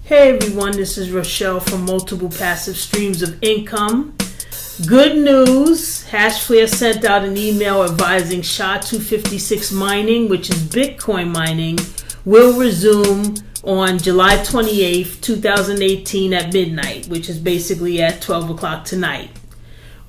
Hey everyone, this is Rochelle from Multiple Passive Streams of Income. Good news, HASHFLARE sent out an email advising SHA-256 mining, which is Bitcoin mining, will resume on July 28th, 2018 at midnight, which is basically at 12 o'clock tonight.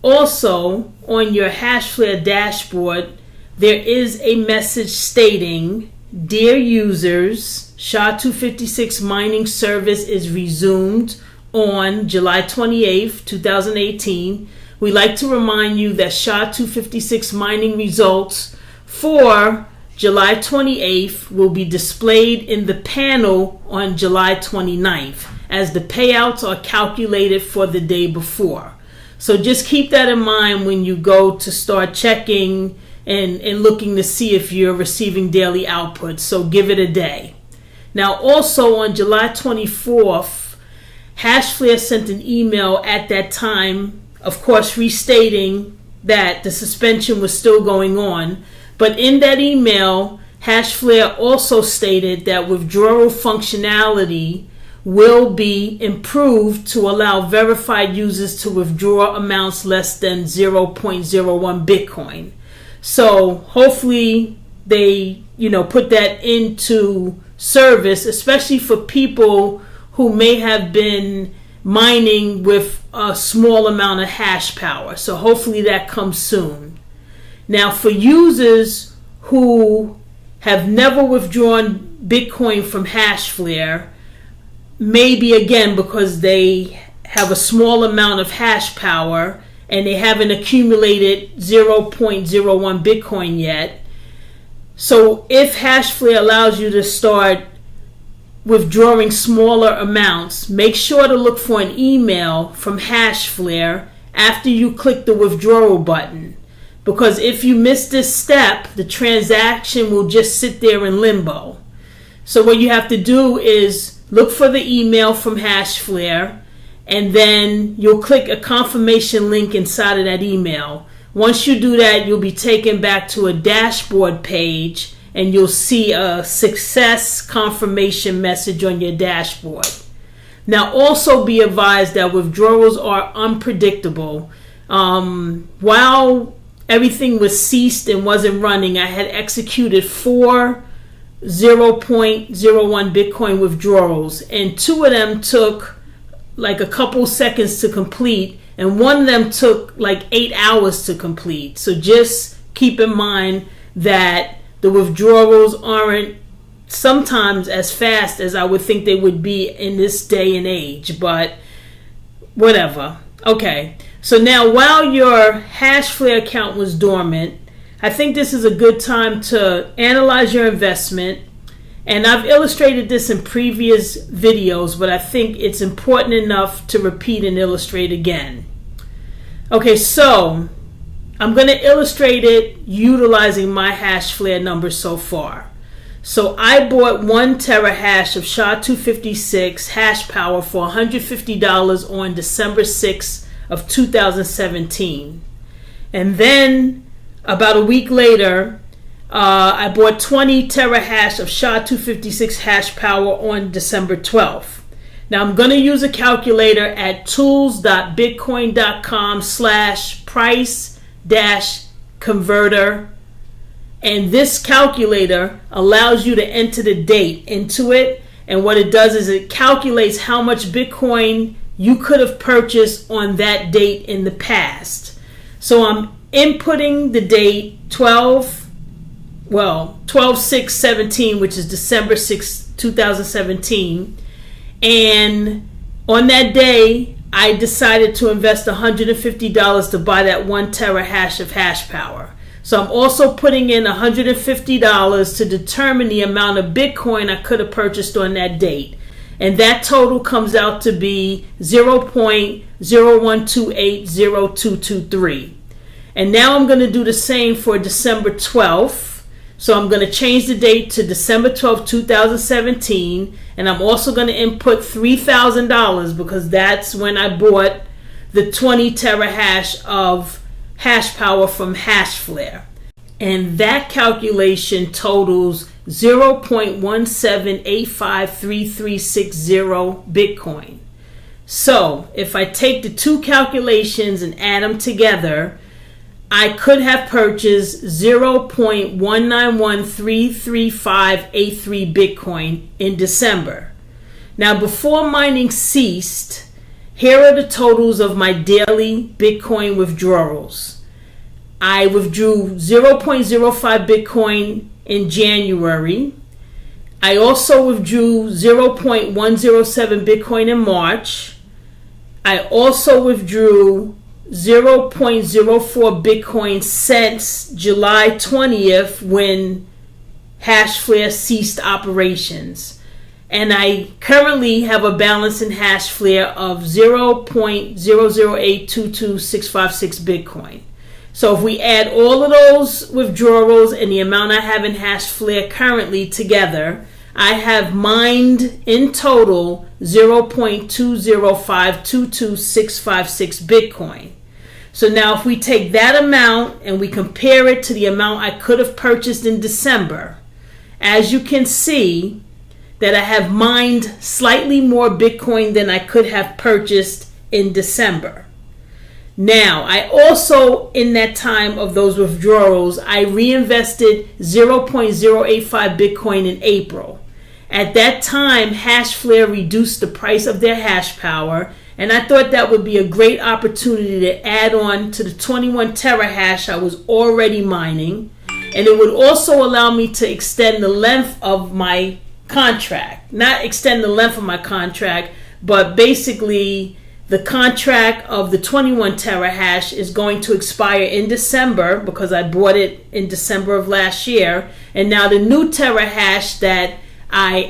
Also, on your HASHFLARE dashboard, there is a message stating, "Dear users, SHA-256 mining service is resumed on July 28th, 2018. We'd like to remind you that SHA-256 mining results for July 28th will be displayed in the panel on July 29th, as the payouts are calculated for the day before." So just keep that in mind when you go to start checking and looking to see if you're receiving daily outputs. So give it a day. Now, also on July 24th, HASHFLARE sent an email at that time, of course, restating that the suspension was still going on. But in that email, HASHFLARE also stated that withdrawal functionality will be improved to allow verified users to withdraw amounts less than 0.01 Bitcoin. So hopefully they, put that into service, especially for people who may have been mining with a small amount of hash power. So hopefully that comes soon. Now, for users who have never withdrawn Bitcoin from HASHFLARE, maybe again because they have a small amount of hash power and they haven't accumulated 0.01 Bitcoin yet. So if HASHFLARE allows you to start withdrawing smaller amounts, make sure to look for an email from HASHFLARE after you click the withdrawal button. Because if you miss this step, the transaction will just sit there in limbo. So what you have to do is look for the email from HASHFLARE, and then you'll click a confirmation link inside of that email. Once you do that, you'll be taken back to a dashboard page, and you'll see a success confirmation message on your dashboard. Now, also be advised that withdrawals are unpredictable. While everything was ceased and wasn't running, I had executed 4 0.01 Bitcoin withdrawals, and 2 of them took like a couple seconds to complete, and one of them took like 8 hours to complete. So just keep in mind that the withdrawals aren't sometimes as fast as I would think they would be in this day and age, but whatever. Okay, so now while your HASHFLARE account was dormant, I think this is a good time to analyze your investment. And I've illustrated this in previous videos, but I think it's important enough to repeat and illustrate again. Okay, so I'm going to illustrate it utilizing my HASHFLARE numbers so far. So I bought 1 terahash of SHA-256 hash power for $150 on December 6th of 2017. And then about a week later, I bought 20 terahash of SHA-256 hash power on December 12th. Now I'm going to use a calculator at tools.bitcoin.com/price-converter. And this calculator allows you to enter the date into it. And what it does is it calculates how much Bitcoin you could have purchased on that date in the past. So I'm inputting the date 12/6/17, which is December 6, 2017. And on that day, I decided to invest $150 to buy that 1 terahash of hash power. So I'm also putting in $150 to determine the amount of Bitcoin I could have purchased on that date. And that total comes out to be 0.01280223. And now I'm going to do the same for December 12th. So I'm going to change the date to December 12th, 2017. And I'm also going to input $3,000 because that's when I bought the 20 terahash of hash power from HASHFLARE. And that calculation totals 0.17853360 Bitcoin. So if I take the two calculations and add them together, I could have purchased 0.19133583 Bitcoin in December. Now, before mining ceased, here are the totals of my daily Bitcoin withdrawals. I withdrew 0.05 Bitcoin in January. I also withdrew 0.107 Bitcoin in March. I also withdrew 0.04 Bitcoin since July 20th when HASHFLARE ceased operations. And I currently have a balance in HASHFLARE of 0.008226656 Bitcoin. So if we add all of those withdrawals and the amount I have in HASHFLARE currently together, I have mined in total 0.205226656 Bitcoin. So now if we take that amount and we compare it to the amount I could have purchased in December, as you can see that I have mined slightly more Bitcoin than I could have purchased in December. Now, I also, in that time of those withdrawals, I reinvested 0.085 Bitcoin in April. At that time, HASHFLARE reduced the price of their hash power, and I thought that would be a great opportunity to add on to the 21 terahash I was already mining, and it would also allow me to extend the length of my contract. Not extend the length of my contract, but basically the contract of the 21 terahash is going to expire in December because I bought it in December of last year, and now the new terahash that I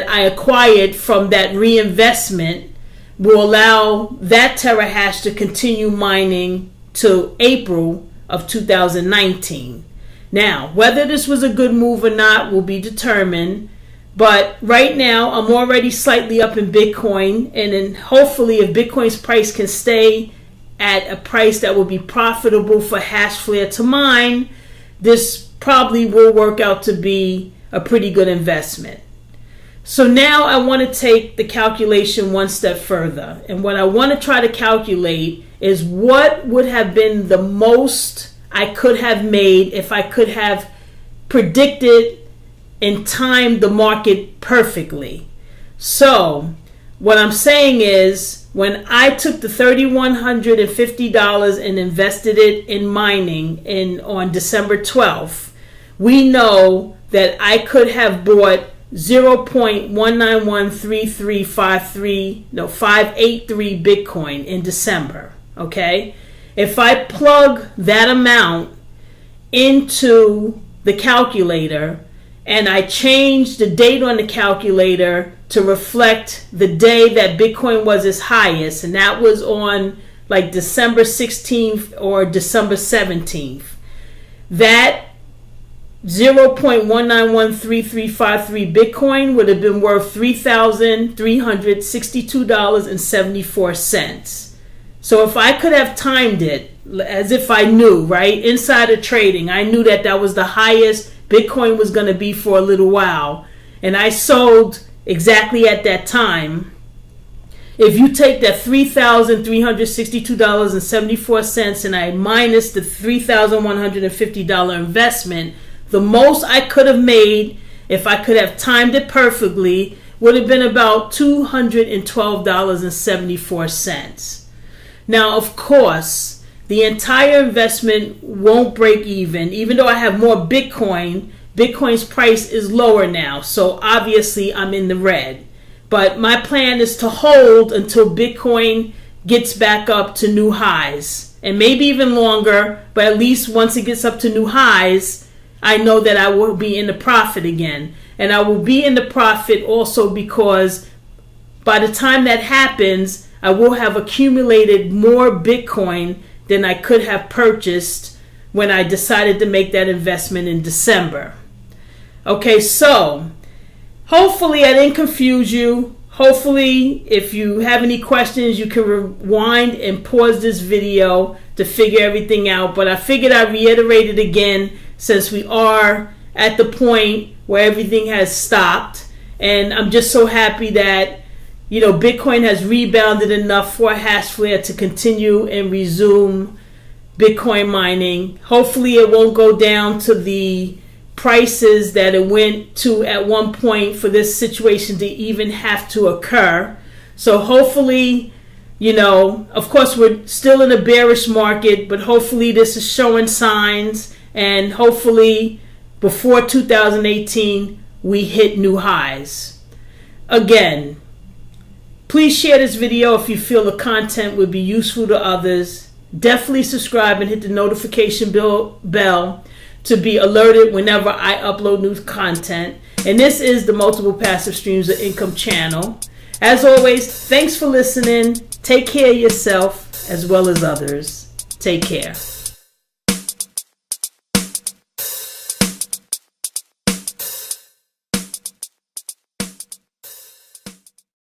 acquired from that reinvestment will allow that terahash to continue mining to April of 2019. Now, whether this was a good move or not will be determined, but right now I'm already slightly up in Bitcoin, and then hopefully if Bitcoin's price can stay at a price that will be profitable for HASHFLARE to mine, this probably will work out to be a pretty good investment. So now I want to take the calculation one step further. And what I want to try to calculate is what would have been the most I could have made if I could have predicted and timed the market perfectly. So what I'm saying is when I took the $3,150 and invested it in mining on December 12th, we know that I could have bought 583 Bitcoin in December. Okay, if I plug that amount into the calculator and I change the date on the calculator to reflect the day that Bitcoin was its highest, and that was on like December 16th or December 17th, that 0.1913353 Bitcoin would have been worth $3,362.74. So if I could have timed it as if I knew, right, insider trading, I knew that that was the highest Bitcoin was going to be for a little while, and I sold exactly at that time. If you take that $3,362.74 and I minus the $3,150 investment, the most I could have made if I could have timed it perfectly would have been about $212.74. Now, of course, the entire investment won't break even though I have more Bitcoin. Bitcoin's price is lower now, so obviously I'm in the red. But my plan is to hold until Bitcoin gets back up to new highs, and maybe even longer, but at least once it gets up to new highs, I know that I will be in the profit again. And I will be in the profit also because by the time that happens, I will have accumulated more Bitcoin than I could have purchased when I decided to make that investment in December. Okay, so hopefully I didn't confuse you. Hopefully, if you have any questions, you can rewind and pause this video to figure everything out. But I figured I'd reiterate it again since we are at the point where everything has stopped. And I'm just so happy that, you know, Bitcoin has rebounded enough for HashFlare to continue and resume Bitcoin mining. Hopefully it won't go down to the prices that it went to at one point for this situation to even have to occur. So hopefully, you know, of course we're still in a bearish market, but hopefully this is showing signs, and hopefully before 2018 we hit new highs. Again, please share this video if you feel the content would be useful to others. Definitely subscribe and hit the notification bell to be alerted whenever I upload new content. And this is the Multiple Passive Streams of Income channel. As always, thanks for listening. Take care of yourself as well as others. Take care.